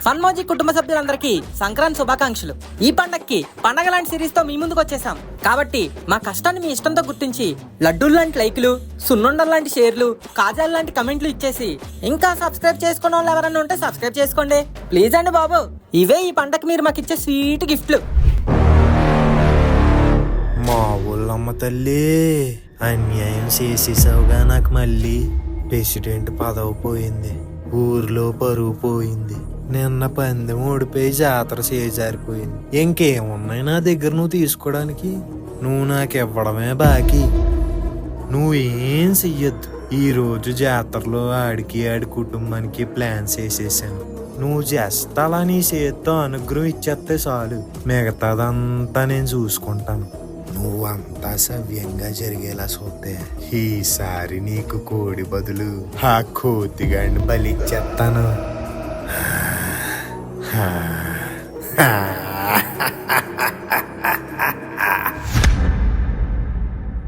Funmoji కుటుంబ సభ్యులందరికీ సంక్రాంతి శుభాకాంక్షలు. ఈ పండక్కి పండగ లాంటి సిరీస్ తో మీ ముందుకు వచ్చేసాం. కాబట్టి మా కష్టాన్ని మీ ఇష్టంతో గుర్తించి లడ్డూలు లాంటి లైకులు, సున్నుండలు లాంటి షేర్లు, కాజాలు లాంటి కమెంట్లు ఇచ్చేసి ఇంకా సబ్స్క్రైబ్ చేసుకున్న వాళ్ళు ఎవరైనా ఉంటే సబ్స్క్రైబ్ చేసుకోండి ప్లీజ్ అండి బాబు. ఇవే ఈ పండగకి మీరు మాకు ఇచ్చే స్వీట్ గిఫ్ట్లు. మా ఊళ్ళమ్మ తల్లి అన్యాయం చేసేసావుగా. నాకు మళ్ళీ ప్రెసిడెంట్ పదవి పోయింది, ఊర్లో పరువు పోయింది, నిన్న పందెం ఓడిపోయి జాతర చేజారిపోయింది. ఇంకేమున్నాయి నా దగ్గర నువ్వు తీసుకోవడానికి? నువ్వు నాకు ఇవ్వడమే బాకీ. నువ్వేం చెయ్యొద్దు. ఈ రోజు జాతరలో ఆడికి ఆడి కుటుంబానికి ప్లాన్స్ వేసేసాను. నువ్వు జస్ట్ అలా నీ చేత్తో అనుగ్రహం ఇచ్చేస్తే చాలు, మిగతాదంతా నేను చూసుకుంటాను. నువ్వంతా సవ్యంగా జరిగేలా చూస్తే ఈసారి నీకు కోడి బదులు ఆ కోతిగాడిని బలిచ్చేస్తాను.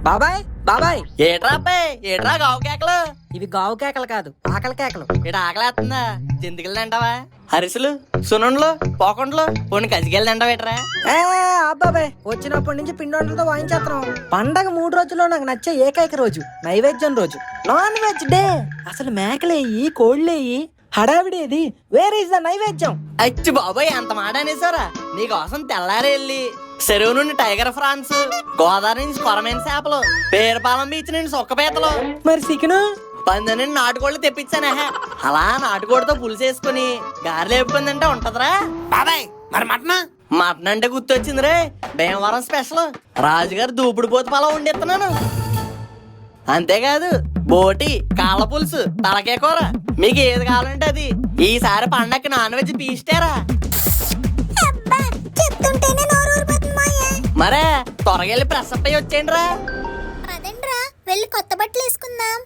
బాబాయ్ బాబాయ్, ఏట్రా గావు కేకలు? ఇవి గావు కేకలు కాదు, ఆకలి కేకలు. ఇటు ఆకలేస్తుందా? జంతికలు తింటావా? హరిసెలు, సున్నుండలు, పోకుండలు, పోనీ కజికెళ్ళి తింటావేట్రా? అబ్బాబాయ్, వచ్చినప్పటి నుంచి పిండి వంటలతో వాయించేస్తున్నాం. పండగ 3 రోజుల్లో నాకు నచ్చే ఏకైక రోజు నైవేద్యం రోజు, నాన్ వెజ్ డే. అసలు మేకలేయి, కోళ్ళేయి, హడావిడేది. వేర్ ఇస్ ద నైవేద్యం? అచ్చి బాబాయ్, ఎంత మాట అనేసారా? నీకోసం తెల్లారి వెళ్ళి చెరువు నుండి టైగర్ ఫ్రాన్స్, గోదావరి నుంచి కొరమైన చేపలు, పేరుపాలెం బీచ్ నుండి సొక్కపేతలు, మరి చికెను, పందె నుండి నాటుకోళ్ళు తెప్పించానే. అలా నాటుకోడితో పులుసేసుకుని గారెలు వేపుకొని తింటే ఉంటదిరా బాబాయ్. మరి మటన్ అంటే గుర్తొచ్చింది రే, భీమవరం స్పెషల్ రాజుగారు దూపుడు పోతు పలావ్ వండిస్తున్నాను. అంతేకాదు బోటి, కాళ్ళ పులుసు, తలకే కూర, మీకు ఏది కావాలంటే అది. ఈసారి పండక్కి నాన్ వెజ్ పీస్టేరా. మరే త్వరగా వెళ్ళి ప్రెస్ అప్ అయ్యి వచ్చేయండి రా. అదండ్రా, వెళ్ళి కొత్త బట్టలు వేసుకుందాం.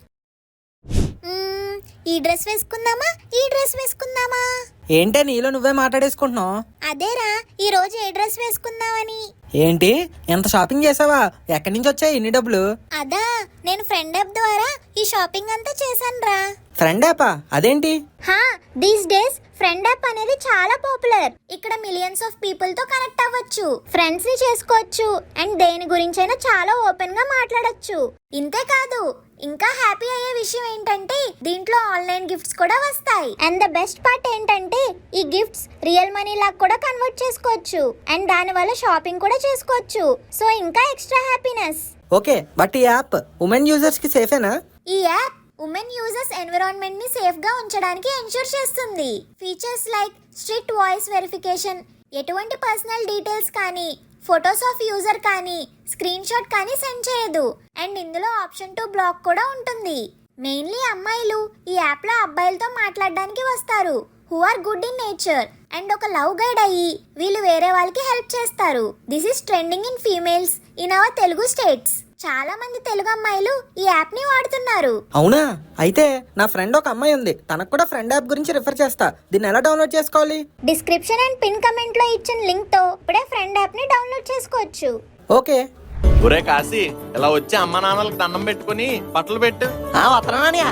ఈ డ్రెస్ వేసుకుందామా, ఈ డ్రెస్ వేసుకుందామా? ఏంటే నీలో నువ్వే మాట్లాడేసుకుంటున్నావు? అదేరా, ఈ రోజు ఏ డ్రెస్ వేసుకుందామని. ఏంటి ఎంత షాపింగ్ చేసావా? ఎక్కడి నుంచి వచ్చాయి ఇన్ని డబ్బులు? అదా, నేను ఫ్రెండ్ యాప్ ద్వారా ఈ షాపింగ్ అంతా చేశానురా. ఫ్రెండ్ యాపా? అదేంటి? దీస్ డేస్ ఫ్రెండ్ యాప్ అనేది చాలా పాపులర్. ఇక్కడ మిలియన్స్ ఆఫ్ పీపుల్ తో కనెక్ట్ అవ్వచ్చు, ఫ్రెండ్స్ ని చేసుకోవచ్చు, అండ్ దేని గురించైనా చాలా ఓపెన్ గా మాట్లాడొచ్చు. ఇంతే కాదు, ఇంకా హ్యాపీ అయ్యే విషయం ఏంటంటే దీంట్లో ఆన్లైన్ గిఫ్ట్స్ కూడా వస్తాయి. అండ్ ద బెస్ట్ పార్ట్ ఏంటంటే ఈ గిఫ్ట్స్ రియల్ మనీ లాగా కూడా కన్వర్ట్ చేసుకోవచ్చు, అండ్ దాని వల్ల షాపింగ్ కూడా చేసుకోవచ్చు. సో ఇంకా ఎక్స్ట్రా హ్యాపీనెస్. ఓకే, బట్ ఈ యాప్ ఉమెన్ యూజర్స్ కి సేఫేనా? ఈ యాప్ ఉమెన్ యూజర్స్ ఎన్విరాన్మెంట్ ని సేఫ్ గా ఉంచడానికి ఎన్షూర్ చేస్తుంది. Features like strict voice verification, ఎటువంటి పర్సనల్ డీటెయిల్స్ కానీ, ఫొటోస్ ఆఫ్ యూజర్ కానీ, స్క్రీన్ షాట్ కానీ సెండ్ చేయదు. అండ్ ఇందులో ఆప్షన్ టు బ్లాక్ కూడా ఉంటుంది. మెయిన్లీ అమ్మాయిలు ఈ యాప్ లో అబ్బాయిలతో మాట్లాడడానికి వస్తారు, who are good in nature, and ఒక లవ్ గైడ్ అయ్యి వీళ్ళు వేరే వాళ్ళకి హెల్ప్ చేస్తారు. This is trending in females in our Telugu states. చాలా మంది తెలుగు అమ్మాయిలు ఈ యాప్ ని వాడుతున్నారు. అవునా? అయితే నా ఫ్రెండ్ ఒక అమ్మాయి ఉంది, తనకు కూడా ఫ్రెండ్ యాప్ గురించి రిఫర్ చేస్తా. దీన్ని ఎలా డౌన్లోడ్ చేసుకోవాలి? డిస్క్రిప్షన్ అండ్ పిన్ కమెంట్ లో ఇచ్చిన లింక్ తో ఇప్పుడే ఫ్రెండ్ యాప్ ని డౌన్లోడ్ చేసుకోవచ్చు. ఓకే. ఒరే కాశీ, ఇలా వచ్చి అమ్మ నాన్నలకు దండం పెట్టుకుని బట్టలు పెట్టు. వస్తున్నానయ్యా.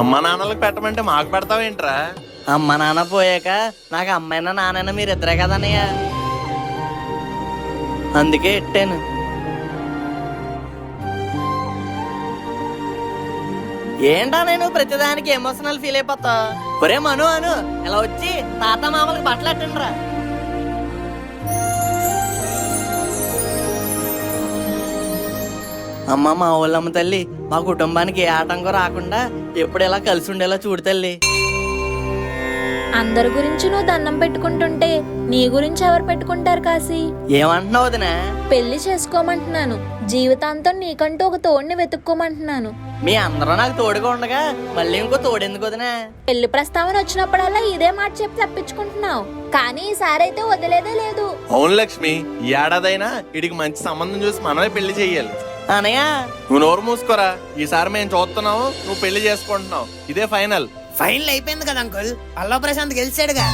అమ్మ నాన్నలకు పెట్టమంటే మాకు పెడతావేంట్రా? అమ్మ నాన్న పోయాక నాకు అమ్మైనా నాన్నైనా మీరిద్దరే కదన్నయ్య, అందుకే ఎట్టాను. ఏంటా నేను ప్రతిదానికి ఎమోషనల్ ఫీల్ అయిపోతా? ఒరే మను అను, ఇలా వచ్చి తాత మామలకు బట్టలు ఎట్టండి రా. అమ్మ మా ఊళ్ళమ్మ తల్లి, మా కుటుంబానికి ఏ ఆటంకం రాకుండా ఎప్పుడు ఇలా కలిసి ఉండేలా చూడు తల్లి. అందరి గురించి నువ్వు దండం పెట్టుకుంటుంటే నీ గురించి ఎవరు పెట్టుకుంటారు కాశీ? ఏమంటున్నావు వదినా? పెళ్లి చేసుకోమంటున్నాను, జీవితాంతం నీకంటూ ఒక తోడిని వెతుక్కోమంటున్నాను. మీ అందరూ నాకు తోడుగా ఉండగా మళ్ళీ ఇంకో తోడెందుకు వదినా? పెళ్లి ప్రస్తావన వచ్చినప్పుడల్లా ఇదే మాట చెప్పి తప్పించుకుంటున్నావు, కానీ ఈసారి అయితే వదిలేదే లేదు. అవును లక్ష్మి, ఈ ఏడాదైనా వీడికి మంచి సంబంధం చూసి మనమే పెళ్లి చెయ్యాలి. అనయ్య నువ్వు నోరు మూసుకోరా. ఈసారి మేము చూస్తున్నావు, నువ్వు పెళ్లి చేసుకుంటున్నావు, ఇదే ఫైనల్. ఫైనల్ అయిపోయింది కదా అంకుల్, పల్లవ ప్రశాంత్ గెలిచాడుగా.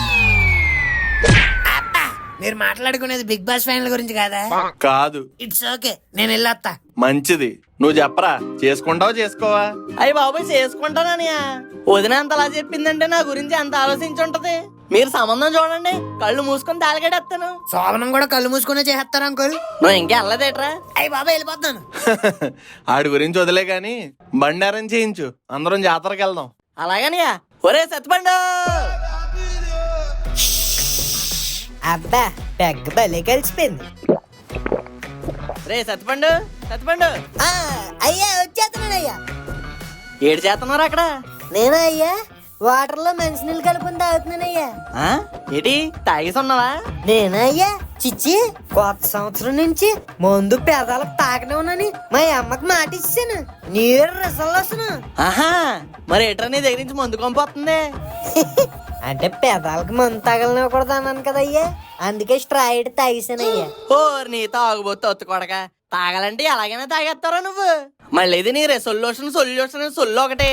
మీరు మాట్లాడుకునేది బిగ్ బాస్ ఫైనల్ గురించి కదా? కాదు. ఇట్స్ ఓకే, నేను వెళ్ళొస్తా. మంచిది, నువ్వు చెప్పరా, చేసుకుంటావా చేసుకోవా? అయ్యి బాబు చేసుకుంటానయ్యా. వదిన అంతలా చెప్పిందంటే నా గురించి అంత ఆలోచించుంటది. మీరు సంబంధం చూడండి, కళ్ళు మూసుకొని తాలిగడేస్తాను. శోభనం కూడా కళ్ళు మూసుకునే చేస్తారు అంకుల్. నువ్వు ఇంకా వెళ్ళదేట్రా? అయ్యి బాబా వెళ్ళిపోతున్నాను. ఆడి గురించి వదిలే గాని బండి అరేంజ్ చేయించు, అందరం జాతరకి వెళ్దాం. అలాగనియా? ఒరే సత్తిపండు, అబ్బా పెగ్గ భలే కలిసిపోయింది. రే సత్తిపండు, సత్తిపండు అయ్యా వచ్చేస్తున్నాను అయ్యా. ఏడు చేస్తున్నారు అక్కడ? నేనా అయ్యా వాటర్ లో మంచినీళ్ళు కలుపుని తాగుతున్నానయ్యా. ఆ? ఏంటి తాగేసి ఉన్నావా? నేనా అయ్యా చిచ్చి కొత్త సంవత్సరం నుంచి మందు పేదాలకు తాగనివ్వనని మా అమ్మకి మాట ఇచ్చాను. నీరు రసంలో వస్తున్నా. ఆహా, మరి ఏట్రా నీ దగ్గర నుంచి మందు కొంపొస్తుంది? అంటే పెదాలకు మందు తగలనివ్వకూడదు అన్నాను కదయ్యా, అందుకే స్ట్రాయిడ్ తాగేసానయ్యా. ఓర్ నీ తాగుబోతు ఒత్తు కొడక, తాగాలంటే ఎలాగైనా తాగేస్తారా నువ్వు? మళ్ళీ ఇది నీ సొల్యూషన్ సొల్లు ఒకటి.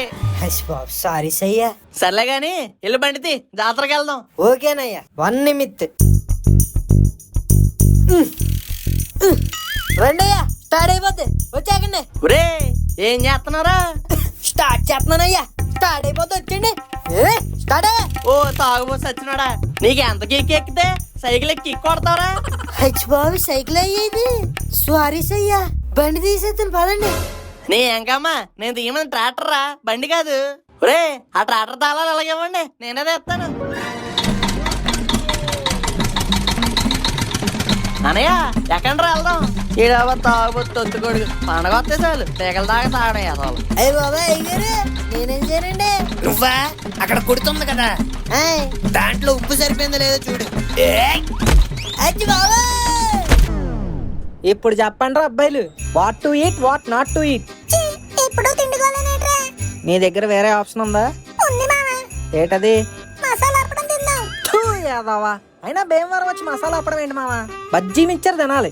బాబు సారీ సయ్యా. సర్లే గాని ఇల్లు బండితి, జాతరకి వెళ్దాం. ఓకేనయ్యా 1 నిమిత్. రండయ్యా స్టార్ట్ అయిపోద్ది వచ్చాకండి. ఒరే ఏం చేస్తున్నారా? స్టార్ట్ చేస్తున్నానయ్యా, స్టార్ట్ అయిపోద్ది వచ్చండి. స్టార్ట్ అయ్యా. ఓ తాగుబోతు సచ్చినాడా, నీకు ఎంత కేక్ ఎక్కితే సైకిల్ ఎక్కి కొడతావరా? బాబు సైకిల్ అయ్యేది. సారీ సయ్యా, బండి తీసేస్తాను పదండి. నీ ఎంకమ్మా, నేను తీయమని ట్రాక్టర్ రా, బండి కాదు. ఒరే ఆ ట్రాక్టర్ తాళాలు ఎలాగేవ్వండి, నేనే తెస్తాను. అనయ్య ఎక్కడ వెళ్దాం? ఈడవ తాగుబోతు తొత్తుకోడు, పండగ వస్తే చాలు తెగల దాకా తాగడం అసలు. అయ్యి బాబా అయ్యారు నేనేం చేయనండి. నువ్వా అక్కడ కుడుతుంది కదా, దాంట్లో ఉప్పు సరిపోయిందో లేదో చూడు. అచ్చి బాబా ఇప్పుడు చెప్పండి రా అబ్బాయిలు, what to eat what not to eat. ఇప్పుడు తిండిగోలేనేట్రా? నీ దగ్గర వేరే ఆప్షన్ ఉందా? ఉంది మావా, ఏటది? మసాలా అప్పడం తిందాం. థూ, యాదవా. అయినా భీమవరం వచ్చి మసాలా అప్పడం ఏంటి మావా? బజ్జీ మిక్చర్ తినాలి.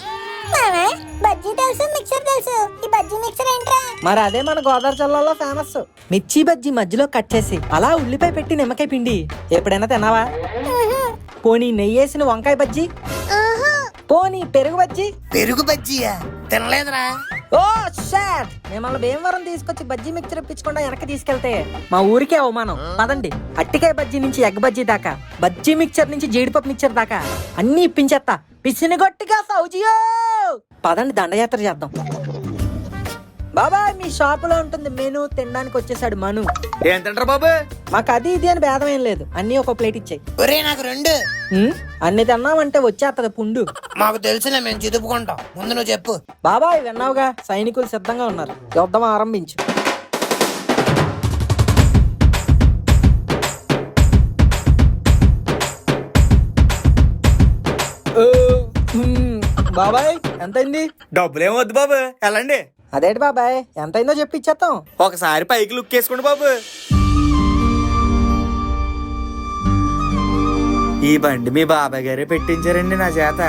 మావా బజ్జీ తెలుసు, మిక్సర్ తెలుసు, ఈ బజ్జీ మిక్సర్ ఏంట్రా? మరి అదే మన గోదావరి జిల్లాలో ఫేమస్. మిర్చి బజ్జీ మధ్యలో కట్ చేసి అలా ఉల్లిపాయ పెట్టి నిమ్మకాయ పిండి ఎప్పుడైనా తిన్నావా? పోనీ నెయ్యేసిన వంకాయ బజ్జీ, పోనీ పెరుగు బజ్జీ. పెరుగు బజ్జీయా తినలేదురా. ఓ షాట్, మిమ్మల్ని భీమవరం తీసుకొచ్చి బజ్జీ మిక్చర్ ఇప్పించకుండా వెనక్కి తీసుకెళ్తే మా ఊరికే అవమానం. పదండి, అట్టికాయ బజ్జీ నుంచి ఎగ్ బజ్జీ దాకా, బజ్జీ మిక్చర్ నుంచి జీడిపప్పు మిక్చర్ దాకా అన్ని ఇప్పించేస్తా పిసినిగొట్టిగా సౌజియో. పదండి దండయాత్ర చేద్దాం. బాబాయ్ మీ షాపులో ఉంటుంది మెను, తినడానికి వచ్చేసాడు మను. ఏం తింటారు బాబు? మాకు అది ఇది అని భేదం ఏం లేదు, అన్ని ఒక ప్లేట్ ఇచ్చాయి. ఒరే నాకు 2. అన్ని తిన్నామంటే వచ్చేస్తది పుండు. మాకు తెలుసులే, మేము చిదుపుకుంటాం. ముందు నువ్వు చెప్పు. బాబాయ్ విన్నావుగా, సైనికులు సిద్ధంగా ఉన్నారు, యుద్ధం ఆరంభించు. బాబాయ్ ఎంతైంది? డబ్బులేం వద్దు బాబు, వెళ్ళండి. అదేంటి బాబాయ్, ఎంతైందో చెప్పి ఇచ్చేస్తాం. ఒకసారి పైకి లుక్ వేసుకోండి బాబు. ఈ బండి మీ బాబాయ్ గారే పెట్టించారండి నా చేత.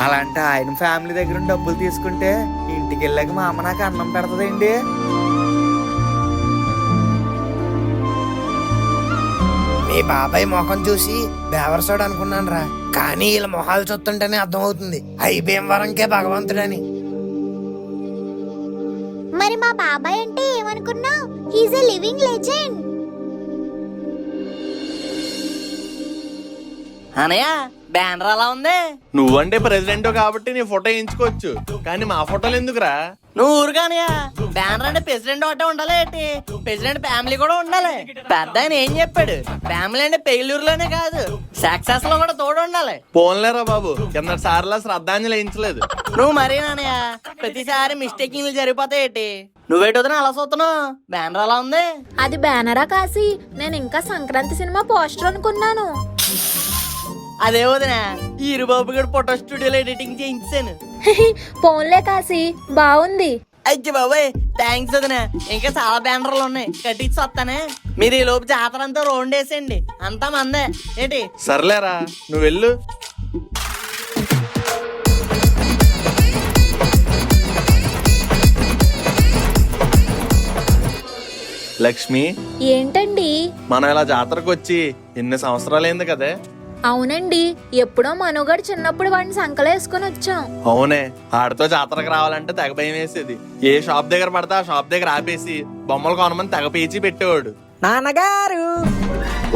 అలాంటి ఆయన ఫ్యామిలీ దగ్గర డబ్బులు తీసుకుంటే ఇంటికి వెళ్ళాక మా అమ్మ నాకు అన్నం పెడతదండి. మీ బాబాయ్ మొఖం చూసి బేవర్సోడు అనుకున్నాను రా, కానీ వీళ్ళ మొహాలు చూస్తుంటేనే అర్థమవుతుంది అయి భీమవరంకే భగవంతుడని. మరి మా బాబాయ్ అంటే ఏమనుకున్నావు? He's a living legend. అనయ్య బ్యానర్ అలా ఉంది. నువ్వంటే ప్రెసిడెంట్ కాబట్టి నీ ఫోటో వేయించుకోవచ్చు, కానీ మా ఫోటోలు ఎందుకురా? నువ్వు ఊరుగానయ్య, బ్యానర్ అంటే ప్రెసిడెంట్ ఒకటే ఉండాలి ఏంటి? ప్రెసిడెంట్ ఫ్యామిలీ కూడా ఉండాలి. పెద్ద ఆయన ఏం చెప్పాడు, ఫ్యామిలీ అంటే పెళ్లిూరులోనే కాదు సక్సెస్ లో కూడా తోడు ఉండాలి. పోన్లేరా బాబు, కింద సార్లా శ్రద్ధాంజలి వేయించలేదు. నువ్వు మరీ నానయ్య ప్రతిసారి మిస్టేకింగ్లు జరిగిపోతాయి ఏంటి? నువ్వేటో అలా చూస్తున్నావు, బ్యానర్ అలా ఉంది. అది బ్యానరా కాసి, నేను ఇంకా సంక్రాంతి సినిమా పోస్టర్ అనుకున్నాను. అదే వదిన, ఈరుబాబు గడు ఫోటో స్టూడియోలో ఎడిటింగ్ చేయించాను. పోన్లే కాసి, బాగుంది. అయ్యి బాబాయ్ థ్యాంక్స్ వదిన, ఇంకా చాలా బ్యానర్లు ఉన్నాయి కట్టించి వస్తానే. మీరు ఈ లోపు జాతర అంతా రౌండ్ వేసేయండి, అంతా మందే ఏంటి? సర్లేరా నువ్వు వెళ్ళు. లక్ష్మి, ఏంటండి? మనం ఇలా జాతరకు వచ్చి ఎన్ని సంవత్సరాలైంది కదే? అవునండి, ఎప్పుడో మనోగాడు చిన్నప్పుడు వాడిని సంకలో వేసుకొని వచ్చాం. అవునే, ఆడితో జాతరకు రావాలంటే తెగ భయం వేసేది. ఏ షాప్ దగ్గర పడితే ఆ షాప్ దగ్గర ఆపేసి బొమ్మలు కొనమని తెగ పేచి పెట్టేవాడు. నాన్నగారు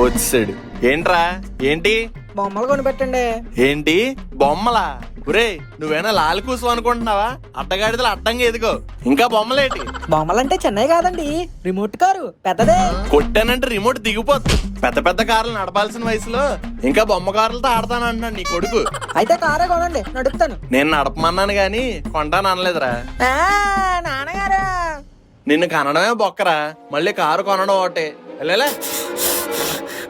వచ్చాడు. ఏంట్రా ఏంటి బొమ్మలు కొనిపెట్టండి. ఏంటి బొమ్మలా? ఒరే నువ్వేనా లాలికూసం అనుకుంటున్నావా? అడ్డగాడిదలు అడ్డంగా ఎదుగో. ఇంకా బొమ్మలేటి? బొమ్మలంటే చిన్నవి కాదండి, రిమోట్ కారు పెద్దదే. కొట్టానంటే రిమోట్ దిగిపోద్ది. పెద్ద పెద్ద కార్లు నడపాల్సిన వయసులో ఇంకా బొమ్మ కార్లతో ఆడతానంటున్నాడు నీ కొడుకు. అయితే కారే కొనండి, నడుపుతాను. నేను నడపమన్నాను గాని కొంటాను అనలేదురా. నాన్నగారు నిన్ను కనడమే బొక్కరా, మళ్ళీ కారు కొనడం ఒకటే. వెళ్ళలే.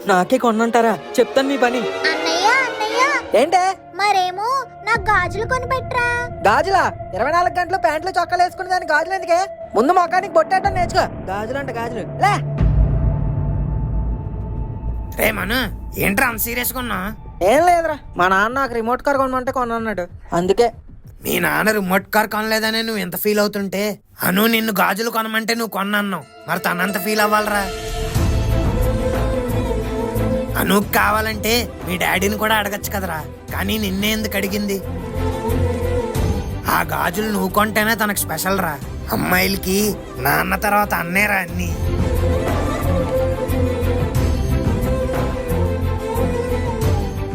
నాకే కొనంటారా? చెప్తాను మీ పని. అన్నయ్య అన్నయ్య ఏంటే? మరేమో నాకు గాజులు కొనిపెట్టరా. గాజులా? 24 గంటలు ప్యాంట్లు చొక్కాలు వేసుకుని దాని గాజులు ఎందుకే? ముందు మొఖానికి బొట్టేయడం నేర్చుకో. గాజులు అంటే గాజులు లే. రే మను, ఏంట్రా అంత సీరియస్ గా ఉన్నా? ఏం లేదురా, మా నాన్న నాకు రిమోట్ కార్ కొనమంటే కొనన్నాడు, అందుకే. మీ నాన్న రిమోట్ కార్ కొనలేదనే నువ్వు ఎంత ఫీల్ అవుతుంటే, అను నిన్ను గాజులు కొనమంటే నువ్వు కొన్నావు. మరి తనంత ఫీల్ అవ్వాలరా. అనుకు కావాలంటే మీ డాడీని కూడా అడగచ్చు కదరా, కానీ నిన్నే ఎందుకు అడిగింది? ఆ గాజులు నువ్వు కొంటేనే తనకు స్పెషల్ రా. అమ్మాయిలకి నాన్న తర్వాత అన్నేరా అన్ని.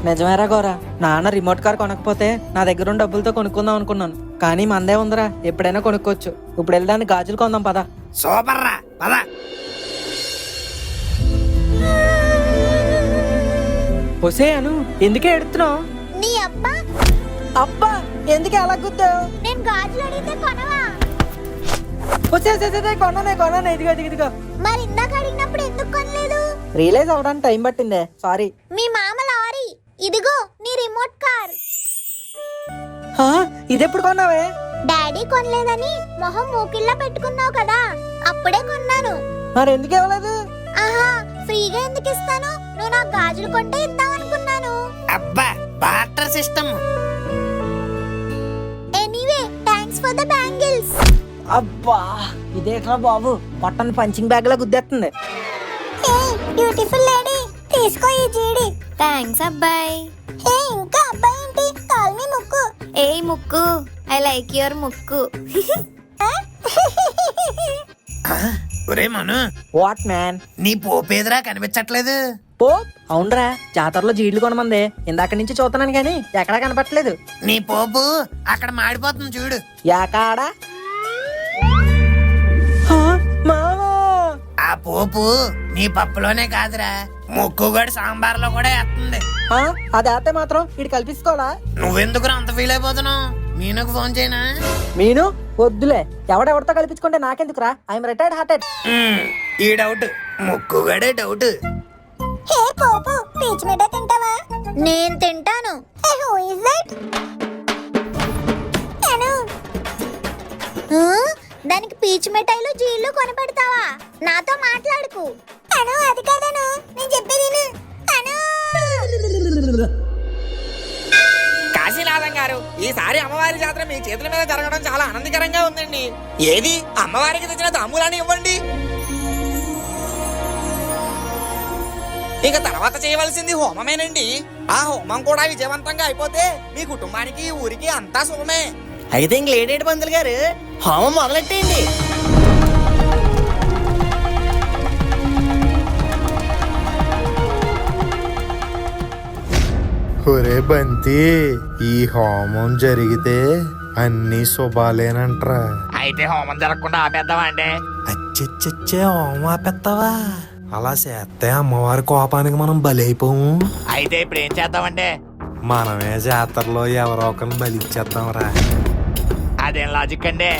నిజమేరా గోరా, నాన్న రిమోట్ కార్ కొనకపోతే నా దగ్గర ఉన్న డబ్బులతో కొనుక్కుందాం అనుకున్నాను, కానీ మందే ఉందిరా, ఎప్పుడైనా కొనుక్కోవచ్చు. ఇప్పుడు వెళ్ళడానికి గాజులు కొందాం పదా. సూపర్ రా, పద. ఒసే అను, ఎందుకే ఎడుతున్నావు? నీ అబ్బా అబ్బా, ఎందుకే అలా గుద్దావు? నేను గాజులు అడిగితే కొనవా? వచ్చే కొన్నానే, ఇదిగో ఇదిగో. మరి ఇందాక అడిగినప్పుడు ఎందుకు కొనలేదు? రియలైజ్ అవడానికి టైం పట్టిందే, సారీ. మీ మామ లారీ, ఇదిగో నీ రిమోట్ కార్. ఇదెప్పుడు కొన్నావే? డాడీ కొనలేదని మొహం మూకిళ్ళ పెట్టుకున్నావు కదా, అప్పుడే కొన్నాను. మరి ఎందుకు ఇవ్వలేదు? ఆహా, ఫ్రీగా ఎందుకు ఇస్తాను? నువ్వు నాకు గాజులు కొంటే ఇద్దాం అనుకున్నాను. అబ్బా, barter system. Anyway, thanks for the bangles. అబ్బా, ఇదేట్రా బాబు, పొట్టని పంచింగ్ బ్యాగ్ లా గుద్దేస్తుంది. బ్యూటిఫుల్ లేడీ, తీసుకో ఈ జీడి. థ్యాంక్స్ అబ్బాయి. ఏ ఇంకా అబ్బాయి ఏంటి? కాల్ మీ ముక్కు. ఏ ముక్కు, ఐ లైక్ యువర్ ముక్కు. ఒరే మను, వాట్ మ్యాన్? నీ పోపేదరా కనిపించట్లేదు? పో. అవునరా, జాతరలో జీడ్లు కొనమందే, ఇందాక నుంచి చూస్తున్నాను కానీ ఎక్కడా కనపట్లేదు. నీ పోపు అక్కడ మాడిపోతుంది చూడు. యాకాడా? మామా, ఆ పోపు నీ పప్పులోనే కాదురా, ముక్కుగడి సాంబార్లో కూడా వేస్తుంది. అది అయితే మాత్రం ఇటు కల్పించుకోవాలా? నువ్వెందుకు అంత ఫీల్ అయిపోతున్నావు? మీనుకు ఫోన్ చేయనా? మీను వద్దులే, ఎవడెవరితో కల్పించుకుంటే నాకెందుకురా, ఐఎమ్ రిటైర్డ్ హార్టెడ్. ఈ డౌట్ ముక్కుగడే డౌట్. హే పోపు, పీచ్ మిఠాయి తింటావా? నేను తింటాను. Who is that? దానికి పీచ్ మిఠాయిలు జీళ్ళు కొనిపెడతావా? నాతో మాట్లాడుకు. అను, అది కాదను, నేను చెప్పేది అను. కాశీనాథం గారు, ఈసారి అమ్మవారి జాతర మీ చేతుల మీద జరగడం చాలా ఆనందకరంగా ఉందండి. ఏది అమ్మవారికి తెచ్చిన తాంబూలాన్ని ఇవ్వండి. ఇక తర్వాత చేయవలసింది హోమమేనండి. ఆ హోమం కూడా విజయవంతంగా అయిపోతే మీ కుటుంబానికి ఊరికి అంతా శుభమే. అయితే ఇంక లేడేటి పంతులు గారు, హోమం మొదలెట్టేయండి. ఒరే బంతి, ఈ హోమం జరిగితే అన్ని శుభాలేనంట్రా. అయితే హోమం జరగకుండా ఆపేద్దామా అండి? అచ్చచ్చచ్చే, హోమం ఆపెత్తావా? అలా చేస్తే అమ్మవారి కోపానికి మనం బలైపోము. అయితే ఇప్పుడు ఏం చేద్దామంటే? మనమే జాతరలో ఎవరో ఒకరిని బలిచ్చేద్దాంరా. అదేం లాజిక్ అండి?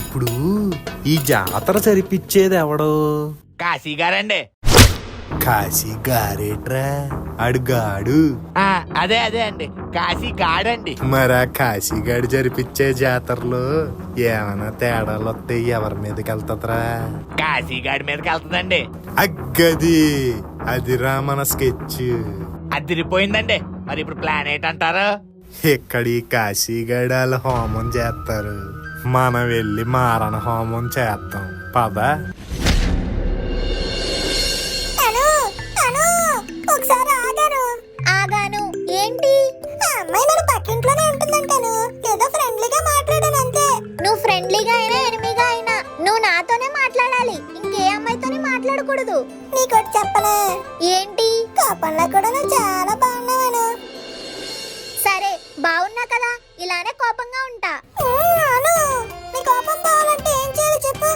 ఇప్పుడు ఈ జాతర జరిపించేది ఎవడు? కాశీ గారండి. కాశీ గారేట్రా, అడుగాడు. అదే అండి, కాశీ గాడండి. మరి ఆ కాశీగాడు జరిపించే జాతరలో ఏమైనా తేడాలు వస్తే ఎవరి మీదకి వెళ్తుందిరా? కాశీ గాడి మీదకి వెళ్తుందండి. అగ్గది, అదిరా మన స్కెచ్. అదిరిపోయిందండి. మరి ఇప్పుడు ప్లాన్ ఏంటంటారు? ఇక్కడ ఈ కాశీగాడాలు హోమం చేస్తారు, మనం వెళ్ళి మారణ హోమం చేద్దాం పద. ఒకసారి ఆగాను. ఏంటి? ఆ అమ్మాయి మన పక్కింట్లోనే ఉంటుందంటాను. ఏదో ఫ్రెండ్లీగా మాట్లాడాను అంతే. నువ్వు ఫ్రెండ్లీగా అయినా ఎనిమిగా అయినా నువ్వు నాతోనే మాట్లాడాలి, ఇంకే అమ్మాయితోనే మాట్లాడాలి. మాట్లాడకూడదు. నీకోటి చెప్పనా? ఏంటి? కోపంలో కూడా నువ్వు చాలా బాగున్నావను. సరే బాగున్నా కదా, ఇలానే కోపంగా ఉంటా. నీ కోపం పోవాలంటే ఏం చేయాలి చెప్పు.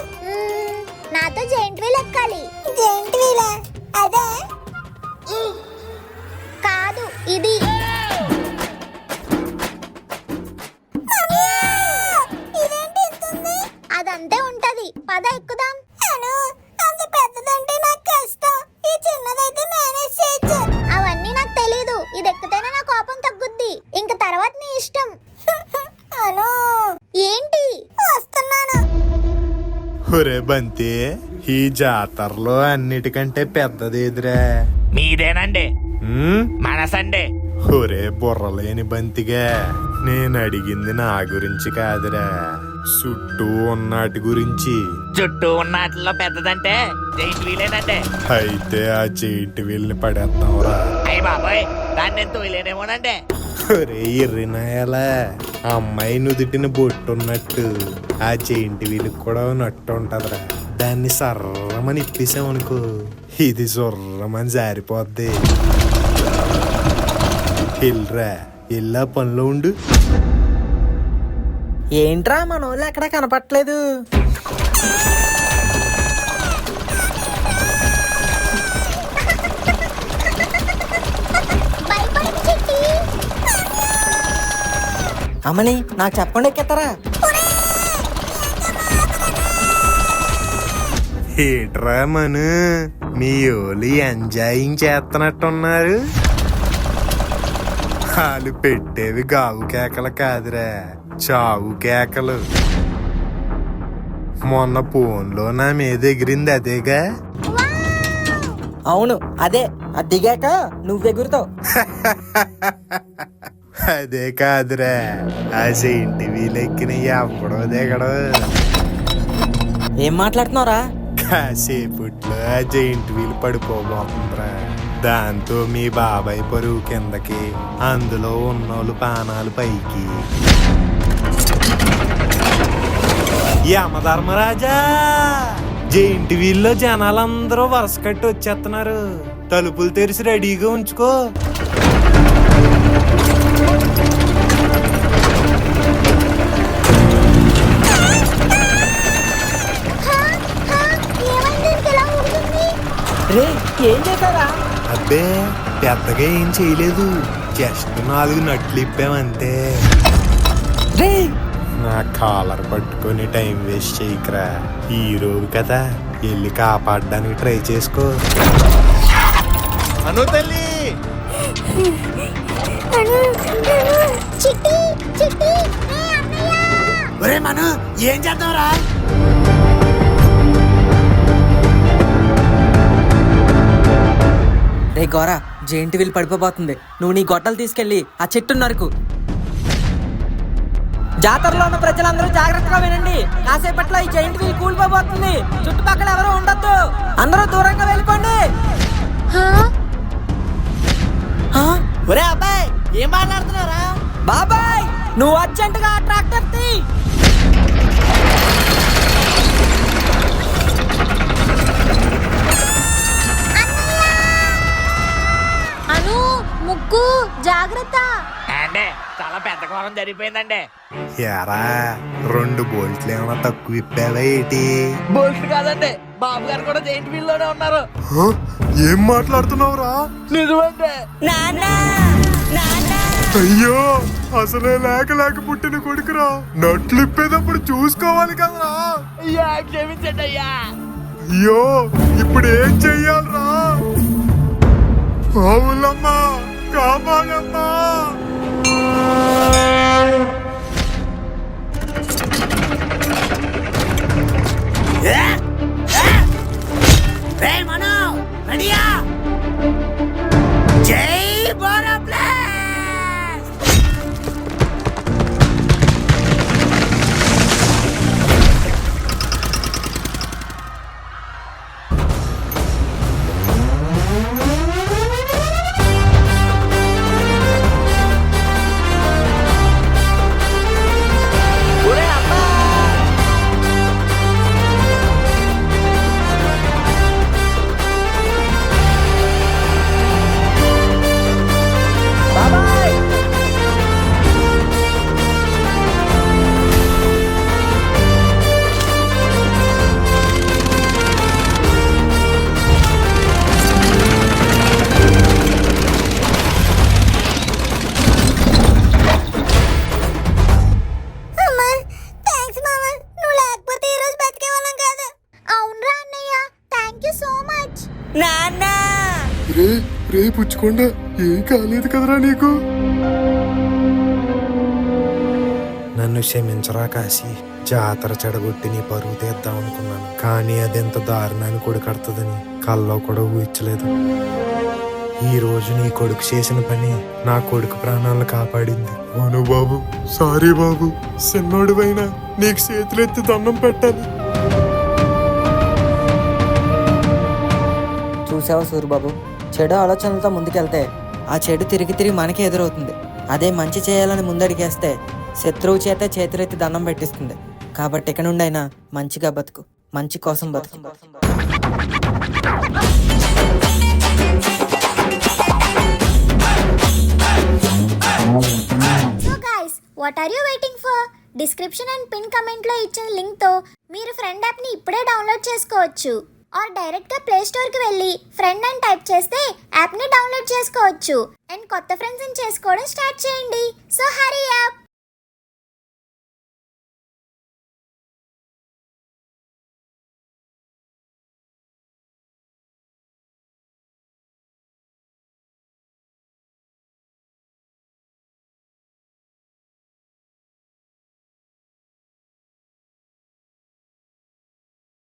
నాతో జెయింట్ వీల్ ఎక్కాలి. జెయింట్ వీలా? అదే కాదు, ఇది. అదంతే ఉంటది, పద ఎక్కుదాం. అంత పెద్దదంటే నాకు కష్టం, ఈ చిన్నదైతే మేనేజ్ చేయొచ్చు. అవన్నీ నాకు తెలీదు, ఇది ఎక్కితేనే నా కోపం తగ్గుద్ది. ఇంక తర్వాత నీ ఇష్టం. ఏంటి? వస్తున్నాను. ఒరే బంతి, ఈ జాతరలో అన్నిటికంటే పెద్దదేదిరా? మీదేనండి, ఉమ్? మనసండి. ఒరే బుర్రలేని బంతిగా, నేను అడిగింది నా గురించి కాదురా, చుట్టూ ఉన్నాటి గురించి. చుట్టూ ఉన్న వాటిల్లో పెద్దదంటే జైంట్ వీలేనండి. అయితే ఆ జైంట్ వీల్ని పడేద్దాంరా. అయ్య బాబాయ్, దాన్ని నేను తోయలేనేమోనండి. ఒరే ఎర్రినాయలా, ఆ అమ్మాయి నుదుటిన బొట్టున్నట్టు ఆ జైంట్ వీల్ కూడా నట్టు ఉంటదిరా. దాన్ని సర్రమని ఇప్పేసామనుకో, ఇది సొర్రమని జారిపోద్ది. వెళ్ళరా, వెళ్ళా పనిలో ఉండు. ఏంట్రా మన వాళ్ళు ఎక్కడ కనపట్లేదు? భయపడకు చిట్టి. అమ్మని నాకు చెప్పండి ఎక్కేస్తారా? ఏట్రా మను, మీ ఓలి ఎంజాయింగ్ చేస్తున్నట్టున్నారు. వాళ్ళు పెట్టేవి గావు కేకలు కాదురా, చావు కేకలు. మొన్న ఫోన్లో నా మీద ఎగిరింది అదేగా. అవును అదే, అది దిగాక నువ్వు ఎగురుతావు. అదే కాదురా, ఆ జైంట్ వీలెక్కిన ఎప్పుడో దిగడు. ఏం మాట్లాడుతున్నావురా? కాసేపట్లో ఆ జైంట్ వీల్ పడిపోబోతుందిరా. దాంతో మీ బాబాయ్ పరువు కిందకి, అందులో ఉన్నోళ్ళు పానాలు పైకి. యమధర్మరాజా, జైంట్ వీల్లో జనాలందరూ వరుస కట్టి వచ్చేస్తున్నారు. తలుపులు తెరిచి రెడీగా ఉంచుకో. రే ఏం చేశారా? అబ్బే పెద్దగా ఏం చేయలేదు, జస్ట్ 4 నట్లు ఇప్పామంతే. రే నా కాలర్ పట్టుకొని టైం వేస్ట్ చేయకరా. హీరో కదా, వెళ్ళి కాపాడడానికి ట్రై చేసుకో. అను తల్లి, చిట్టి చిట్టి, అన్నయ్య. ఒరే మను, ఏం చేద్దాంరా? రే గోరా, జెయింట్ వీల్ పడిపోబోతుంది. నువ్వు నీ గొడ్డలు తీసుకెళ్లి ఆ చెట్టు నరకు. జాతరలో ఉన్న ప్రజలందరూ జాగ్రత్తగా వినండి. కాసేపట్లో ఈ జెయింట్ వీల్ కూలిపోబోతుంది. చుట్టుపక్కల ఎవరు ఉండొద్దు, అందరూ దూరంగా వెళ్ళిపోండి. ఒరే అబ్బాయి, ఏం మాట్లాడుతున్నారా? బాబాయ్, నువ్వు అర్జెంటుగా ఆ ట్రాక్టర్ తీ. అను, ముక్కు జాగ్రత్త. అంటే చాలా పెద్ద ఘోరం జరిగిపోయిందండి. ఎరా, 2 బోల్ట్లు ఏమైనా తక్కువ ఇప్పావా ఏంటి? బోల్ట్ కాదండి, బాబు గారు కూడా జైంట్ వీల్ లోనే ఉన్నారు. ఏం మాట్లాడుతున్నావురా? నిజమంటే అయ్యో, అసలే లేక పుట్టిన కొడుకురా. నట్లు ఇప్పేటప్పుడు చూసుకోవాలి కదరా. అయ్యా, క్షమించండి అయ్యా. అయ్యో, ఇప్పుడు ఏం చెయ్యాలరా? అవులమ్మా, కాపాడమ్మా. రే మను, రెడీయా? జై బోరా ప్లేస్. రే పుచ్చుకోండా ఏం కాలేదు కదరా నీకు? నన్ను క్షమించరా కాశీ. జాతర చెడగొట్టి నీ పరువు తీద్దాం అనుకున్నాను, కానీ అదెంత దారుణాన్ని కొడుకడుతుందని కల్లో కూడా ఊహించలేదు. ఈ రోజు నీ కొడుకు చేసిన పని నా కొడుకు ప్రాణాలను కాపాడింది. అవును బాబు, సారీ బాబు. చిన్నోడివైనా నీకు చేతులెత్తి దండం పెట్టాలి. చూసావా సూరిబాబు, చెడు ఆలోచనలతో ముందుకెళ్తే ఆ చెడు తిరిగి తిరిగి మనకే ఎదురవుతుంది. అదే మంచి చేయాలని ముందడిగేస్తే శత్రువు చేత చేతులెత్తి దండం పెట్టిస్తుంది. కాబట్టి ఇక నుండైనా మంచిగా బతుకు, మంచి కోసం బతుకు. So guys, what are you waiting for? Description and pin comment లో ఇచ్చిన లింక్ తో మీరు ఫ్రెండ్ యాప్ ని ఇప్పుడే డౌన్లోడ్ చేసుకోవచ్చు. ఆర్ డైరెక్ట్ గా ప్లే స్టోర్ కి వెళ్ళి ఫ్రెండ్ అని టైప్ చేస్తే యాప్ ని డౌన్లోడ్ చేసుకోవచ్చు. అండ్ కొత్త ఫ్రెండ్స్ ని చేసుకోవడం స్టార్ట్ చేయండి. So hurry up.